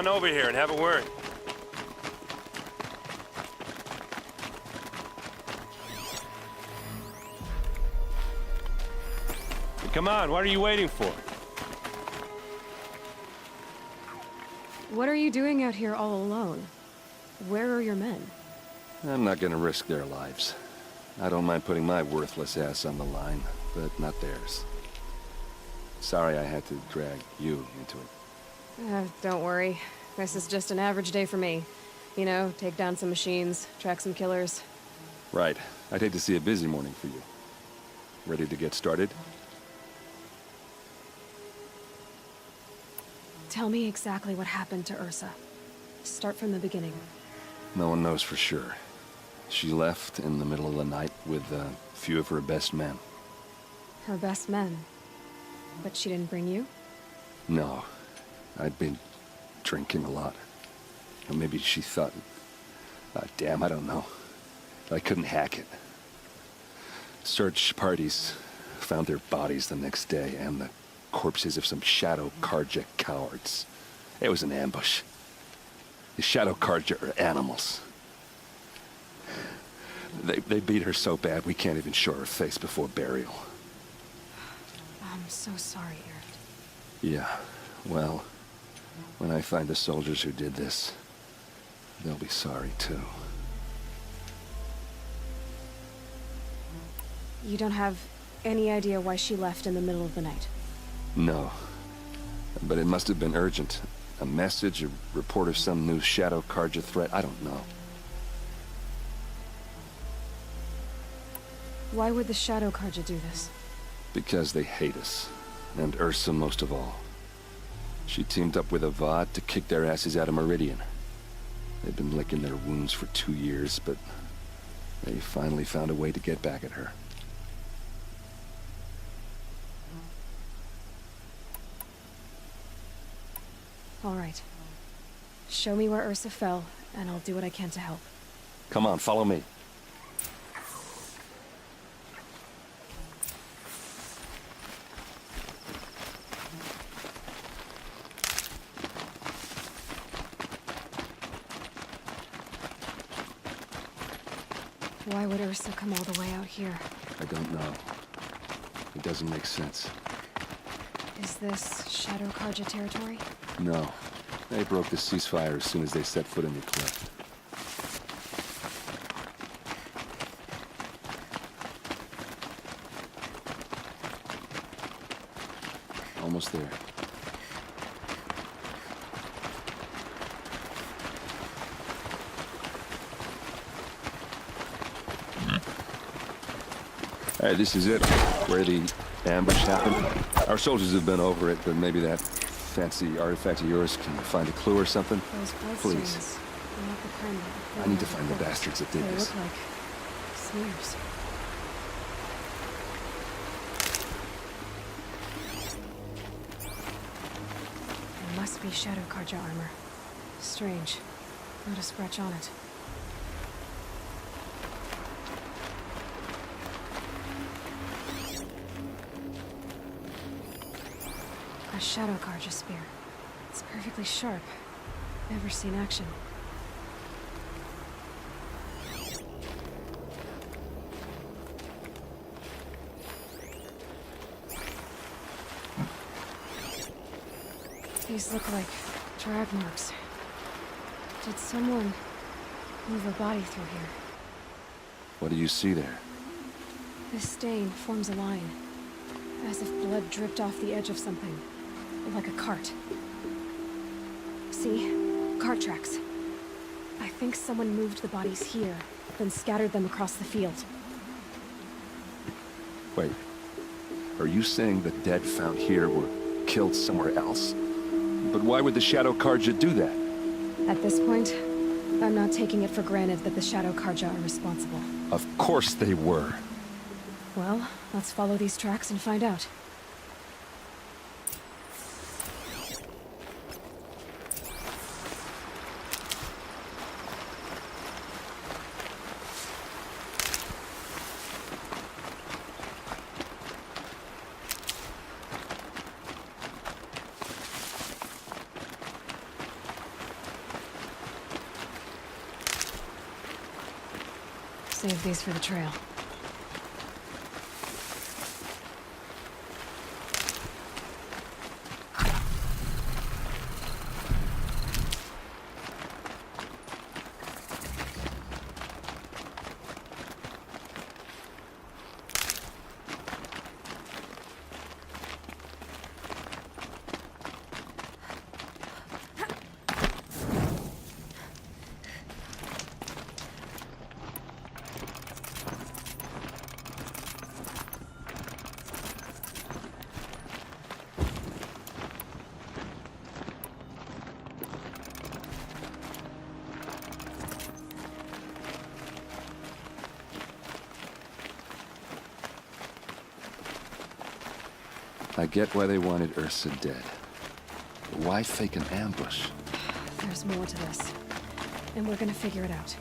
on over here and have a word. Come on, what are you waiting for? What are you doing out here all alone? Where are your men? I'm not gonna risk their lives. I don't mind putting my worthless ass on the line, but not theirs. Sorry I had to drag you into it. Don't worry. This is just an average day for me. You know, take down some machines, track some killers. Right. I'd hate to see a busy morning for you. Ready to get started? Tell me exactly what happened to Ursa. Start from the beginning. No one knows for sure. She left in the middle of the night with a few of her best men. Her best men? But she didn't bring you? No. I'd been drinking a lot. Or maybe she thought... damn, I don't know. I couldn't hack it. Search parties found their bodies the next day, and the corpses of some Shadow Karja cowards. It was an ambush. The Shadow Karja are animals. They beat her so bad we can't even show her face before burial. I'm so sorry, Eric. Yeah, well, when I find the soldiers who did this, they'll be sorry too. You don't have any idea why she left in the middle of the night? No. But it must have been urgent. A message, a report of some new Shadow Karja threat, I don't know. Why would the Shadow Karja do this? Because they hate us. And Ursa most of all. She teamed up with Avad to kick their asses out of Meridian. They've been licking their wounds for 2 years, but they finally found a way to get back at her. All right. Show me where Ursa fell, and I'll do what I can to help. Come on, follow me. Why would Ursa come all the way out here? I don't know. It doesn't make sense. Is this Shadow Karja territory? No. They broke the ceasefire as soon as they set foot in the cleft. Almost there. Alright, this is it. Where the ambush happened. Our soldiers have been over it, but maybe that fancy artifact of yours can find a clue or something? Those blood Please. stains. They're not the kind that I need to find the bastards that did They this. look like smears. It must be Shadow Karja armor. Strange. Not a scratch on it. A Shadow Karja spear. It's perfectly sharp. Never seen action. These look like drag marks. Did someone move a body through here? What do you see there? This stain forms a line, as if blood dripped off the edge of something, like a cart. See? Cart tracks. I think someone moved the bodies here, then scattered them across the field. Wait. Are you saying the dead found here were killed somewhere else? But why would the Shadow Karja do that? At this point, I'm not taking it for granted that the Shadow Karja are responsible. Of course they were. Well, let's follow these tracks and find out. Save these for the trail. I get why they wanted Ursa dead. But why fake an ambush? There's more to this. And we're gonna figure it out.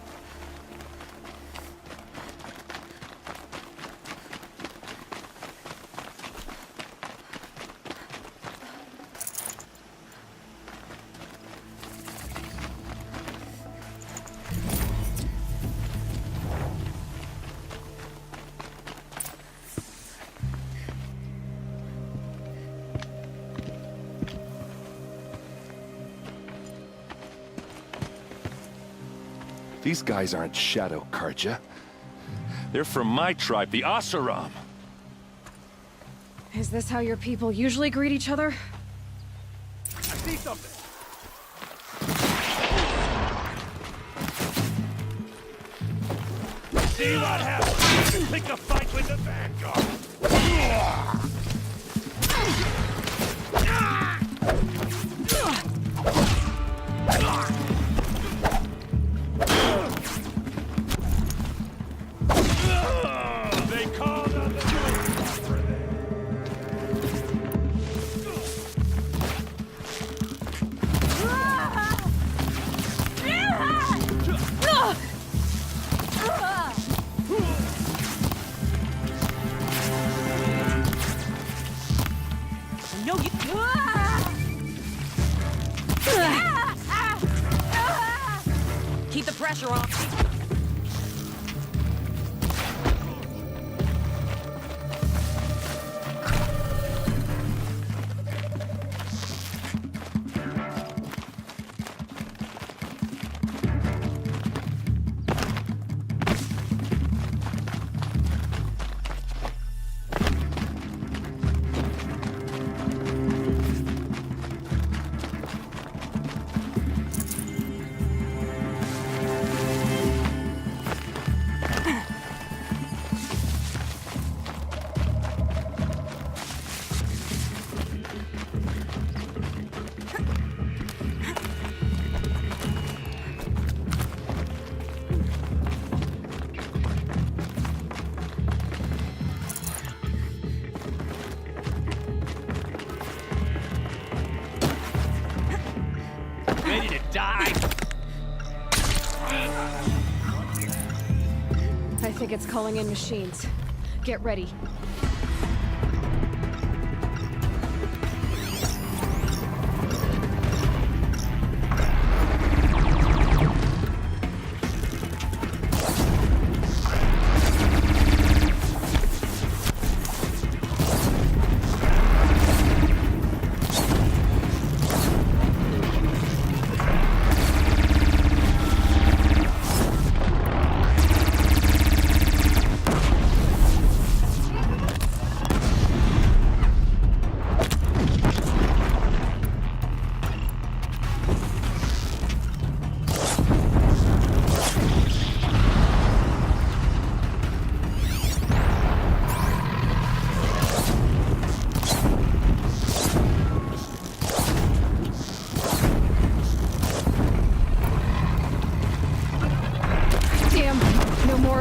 These guys aren't Shadow Karja. They're from my tribe, the Asaram. Is this how your people usually greet each other? I see something. See what happens. Pick a fight with the Vanguard. They called on the Keep the pressure on. Ready to die? I think it's calling in machines. Get ready.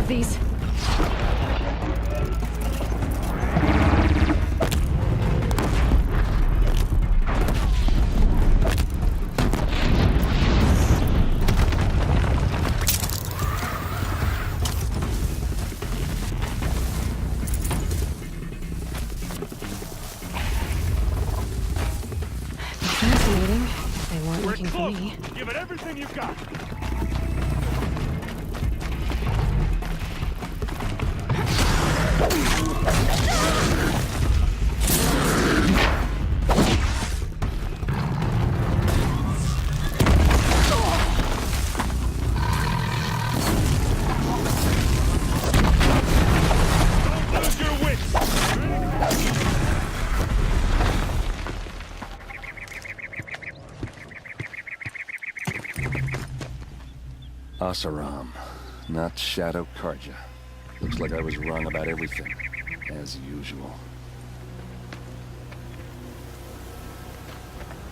These. Fascinating. They weren't looking for me. Give it everything you've got. Oseram, not Shadow Karja. Looks like I was wrong about everything, as usual.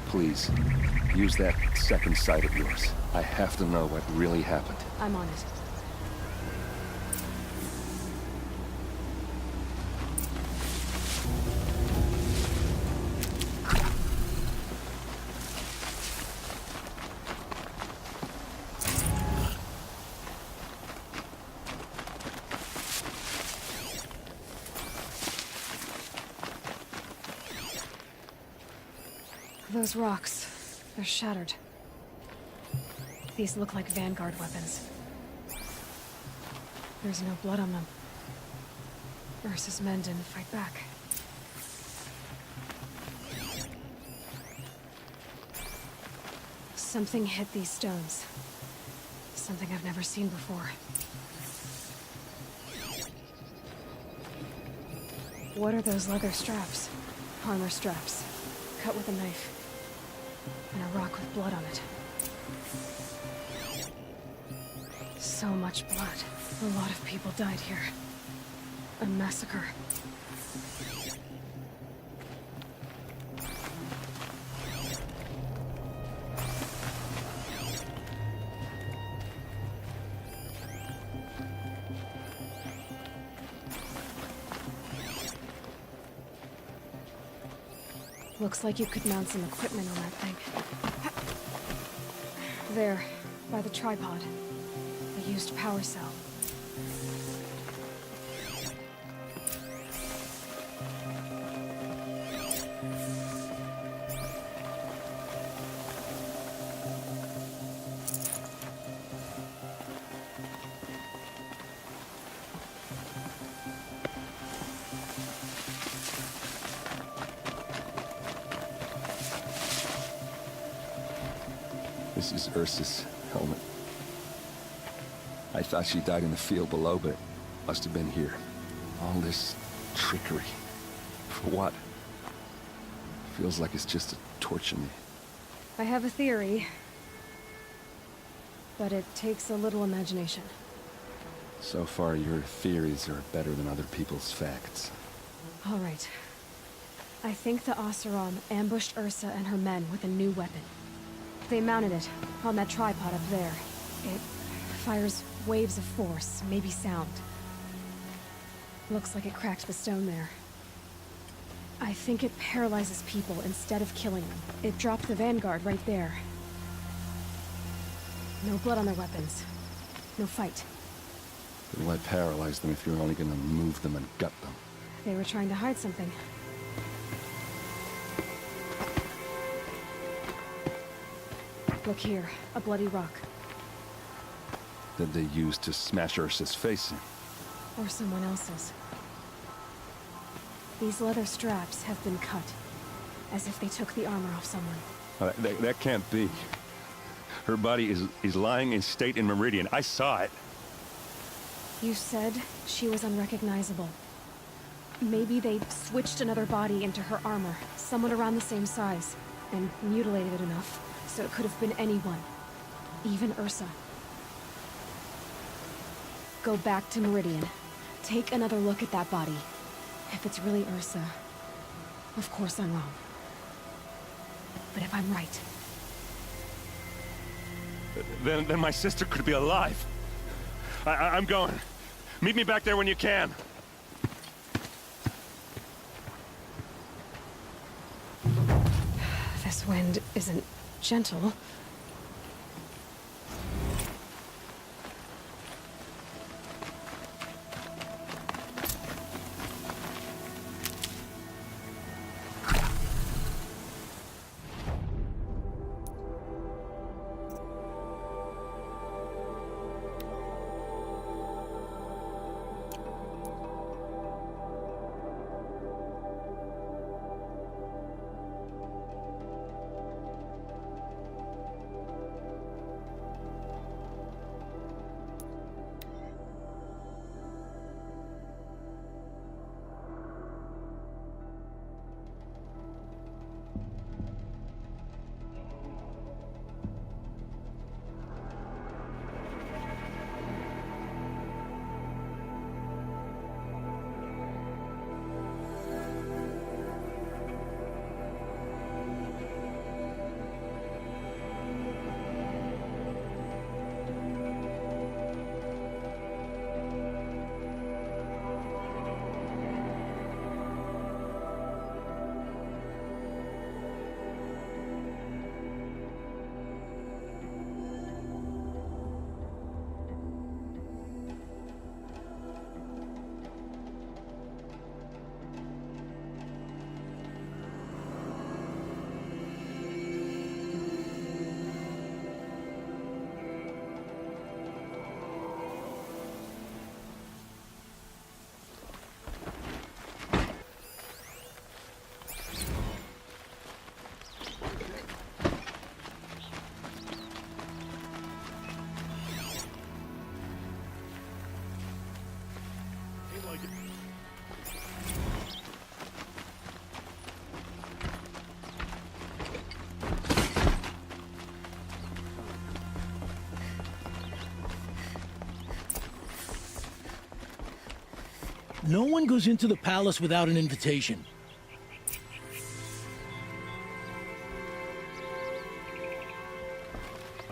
Please, use that second sight of yours. I have to know what really happened. I'm on it. Those rocks, they're shattered. These look like Vanguard weapons. There's no blood on them. Ursa's men didn't fight back. Something hit these stones. Something I've never seen before. What are those leather straps? Armor straps. Cut with a knife. And a rock with blood on it. So much blood. A lot of people died here. A massacre. Looks like you could mount some equipment on that thing. There, by the tripod. A used power cell. This is Ursa's helmet. I thought she died in the field below, but it must have been here. All this trickery. For what? Feels like it's just to torture me. I have a theory. But it takes a little imagination. So far, your theories are better than other people's facts. All right. I think the Oseram ambushed Ursa and her men with a new weapon. They mounted it on that tripod up there. It fires waves of force, maybe sound. Looks like it cracked the stone there. I think it paralyzes people instead of killing them. It dropped the Vanguard right there. No blood on their weapons. No fight. Then why paralyze them if you're only gonna move them and gut them? They were trying to hide something. Look here, a bloody rock. That they used to smash Ursa's face in. Or someone else's. These leather straps have been cut, as if they took the armor off someone. That can't be. Her body is lying in state in Meridian. I saw it. You said she was unrecognizable. Maybe they switched another body into her armor, someone around the same size, and mutilated it enough, so it could have been anyone. Even Ursa. Go back to Meridian. Take another look at that body. If it's really Ursa, of course I'm wrong. But if I'm right... Then my sister could be alive. I'm going. Meet me back there when you can. This wind isn't gentle. like it. No one goes into the palace without an invitation.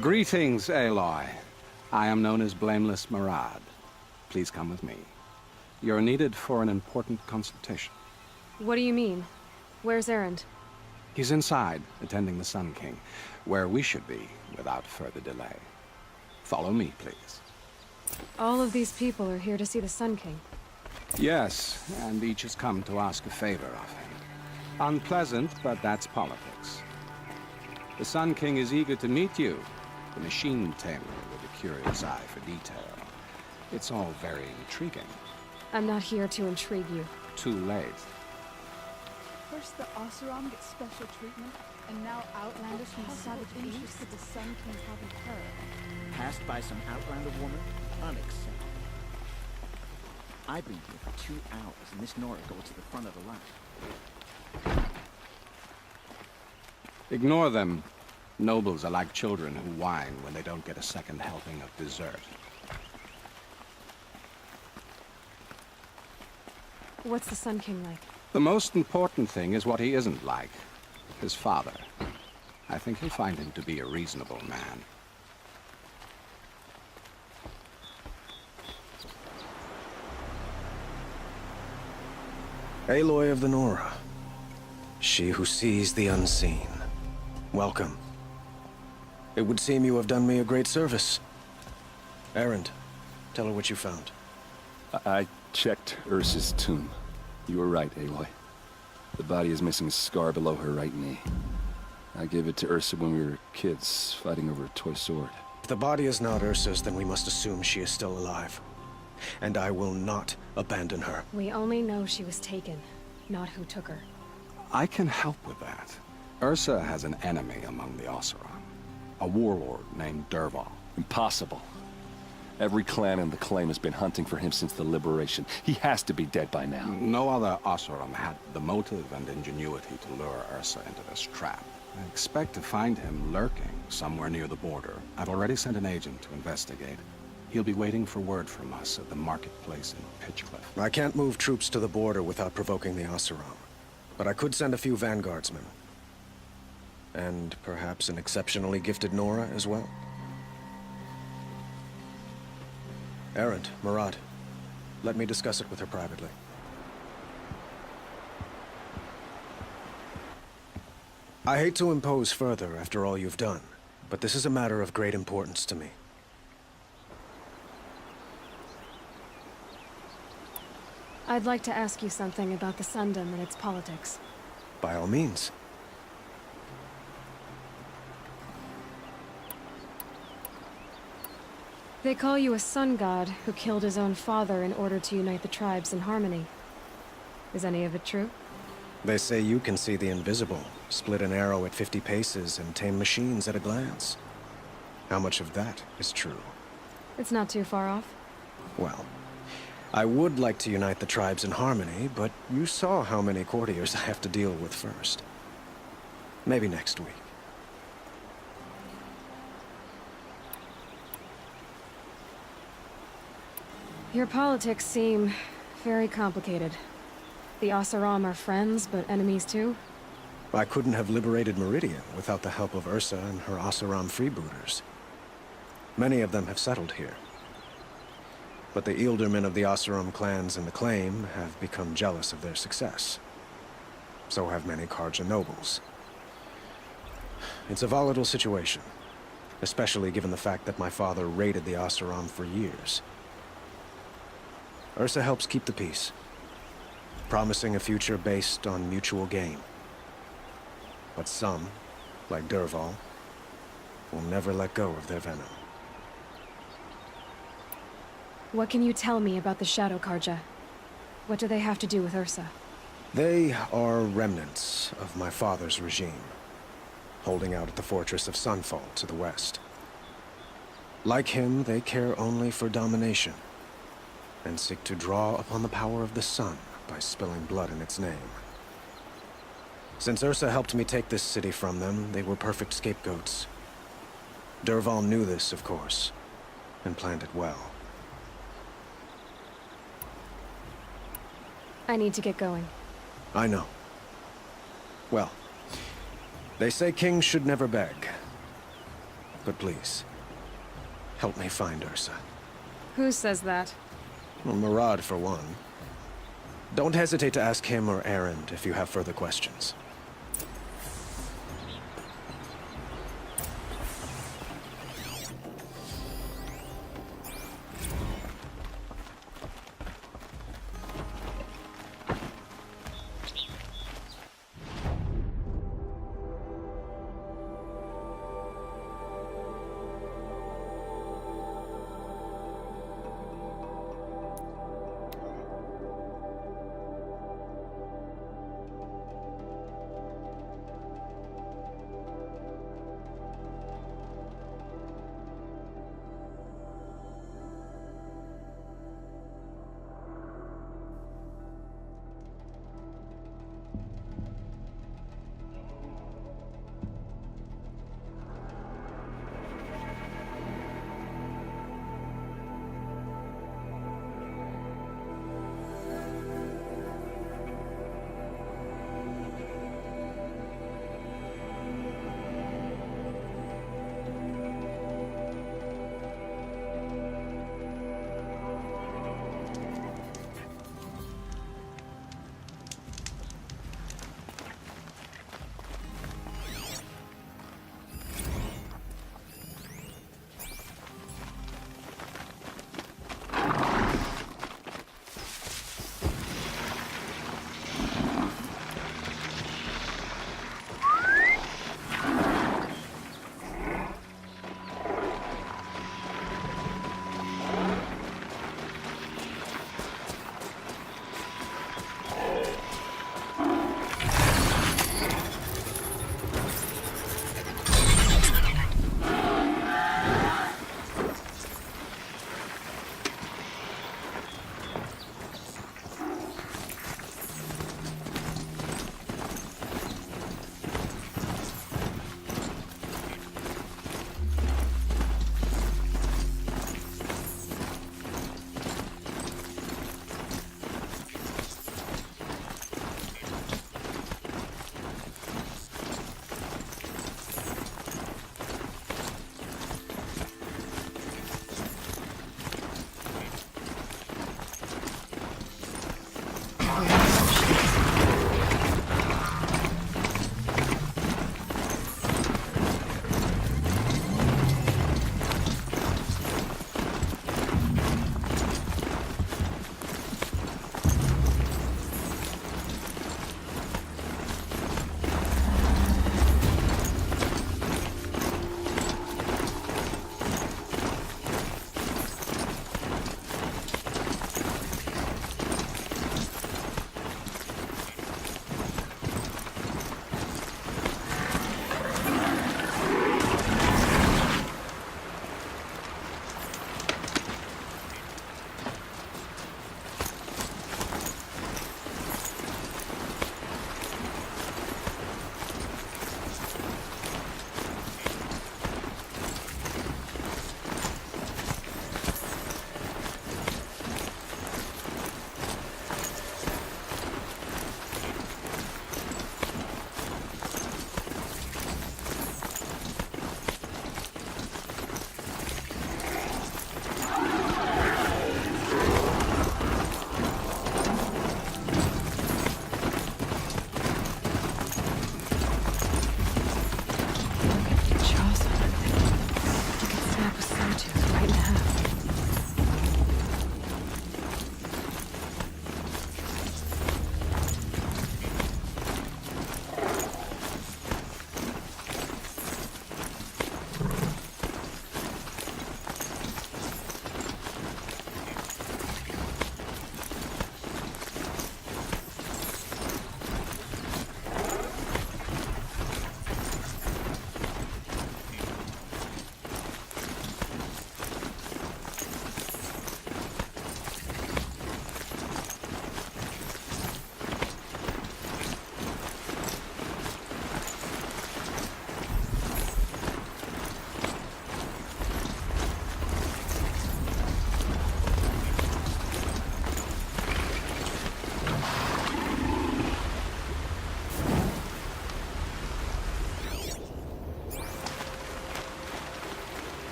Greetings, Aloy. I am known as Blameless Murad. Please come with me. You're needed for an important consultation. What do you mean? Where's Erend? He's inside, attending the Sun King, where we should be without further delay. Follow me, please. All of these people are here to see the Sun King. Yes, and each has come to ask a favor of him. Unpleasant, but that's politics. The Sun King is eager to meet you, the machine tamer with a curious eye for detail. It's all very intriguing. I'm not here to intrigue you. Too late. First the Oseram gets special treatment, and now Outlanders from the Savage interested the Sun King haven't heard. Passed by some Outlander woman? Unacceptable. I've been here for 2 hours, and this Nora goes to the front of the line. Ignore them. Nobles are like children who whine when they don't get a second helping of dessert. What's the Sun King like? The most important thing is what he isn't like. His father. I think you'll find him to be a reasonable man. Aloy of the Nora. She who sees the unseen. Welcome. It would seem you have done me a great service. Erend, tell her what you found. I checked Ursa's tomb. You were right, Aloy. The body is missing a scar below her right knee. I gave it to Ursa when we were kids, fighting over a toy sword. If the body is not Ursa's, then we must assume she is still alive. And I will not abandon her. We only know she was taken, not who took her. I can help with that. Ursa has an enemy among the Oseram. A warlord named Dervahl. Impossible. Every clan in the claim has been hunting for him since the liberation. He has to be dead by now. No other Oseram had the motive and ingenuity to lure Ursa into this trap. I expect to find him lurking somewhere near the border. I've already sent an agent to investigate. He'll be waiting for word from us at the marketplace in Pitchcliff. I can't move troops to the border without provoking the Oseram. But I could send a few vanguardsmen. And perhaps an exceptionally gifted Nora as well. Erend, Murad, let me discuss it with her privately. I hate to impose further after all you've done, but this is a matter of great importance to me. I'd like to ask you something about the Sundom and its politics. By all means. They call you a sun god who killed his own father in order to unite the tribes in harmony. Is any of it true? They say you can see the invisible, split an arrow at 50 paces, and tame machines at a glance. How much of that is true? It's not too far off. Well, I would like to unite the tribes in harmony, but you saw how many courtiers I have to deal with first. Maybe next week. Your politics seem very complicated. The Oseram are friends, but enemies too? I couldn't have liberated Meridian without the help of Ursa and her Oseram freebooters. Many of them have settled here. But the ealdormen of the Oseram clans in the claim have become jealous of their success. So have many Karja nobles. It's a volatile situation, especially given the fact that my father raided the Oseram for years. Ursa helps keep the peace, promising a future based on mutual gain. But some, like Dervahl, will never let go of their venom. What can you tell me about the Shadow Karja? What do they have to do with Ursa? They are remnants of my father's regime, holding out at the fortress of Sunfall to the west. Like him, they care only for domination, and seek to draw upon the power of the sun by spilling blood in its name. Since Ursa helped me take this city from them, they were perfect scapegoats. Dervahl knew this, of course, and planned it well. I need to get going. I know. Well, they say kings should never beg. But please, help me find Ursa. Who says that? Well, Murad, for one. Don't hesitate to ask him or Erend if you have further questions.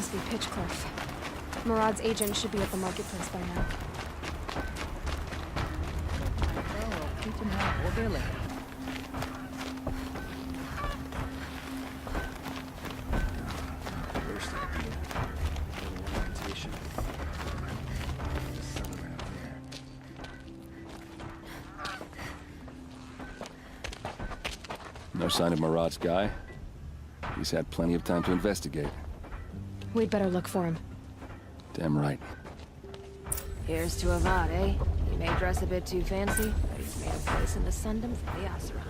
must be Pitchcliff. Murad's agent should be at the marketplace by now. First idea. Orientation. Just somewhere out there. No sign of Murad's guy. He's had plenty of time to investigate. We'd better look for him. Damn right. Here's to Avad, eh? He may dress a bit too fancy, but he's made a place in the Sundom for the Oseram.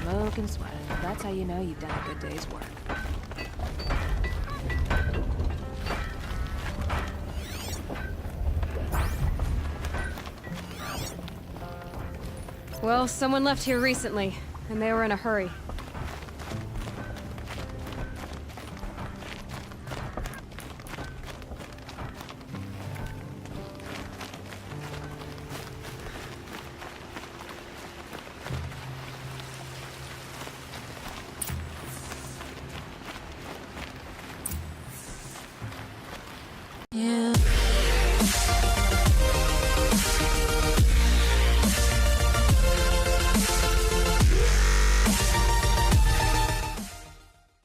Smoking, sweating. That's how you know you've done a good day's work. Well, someone left here recently, and they were in a hurry. Yeah.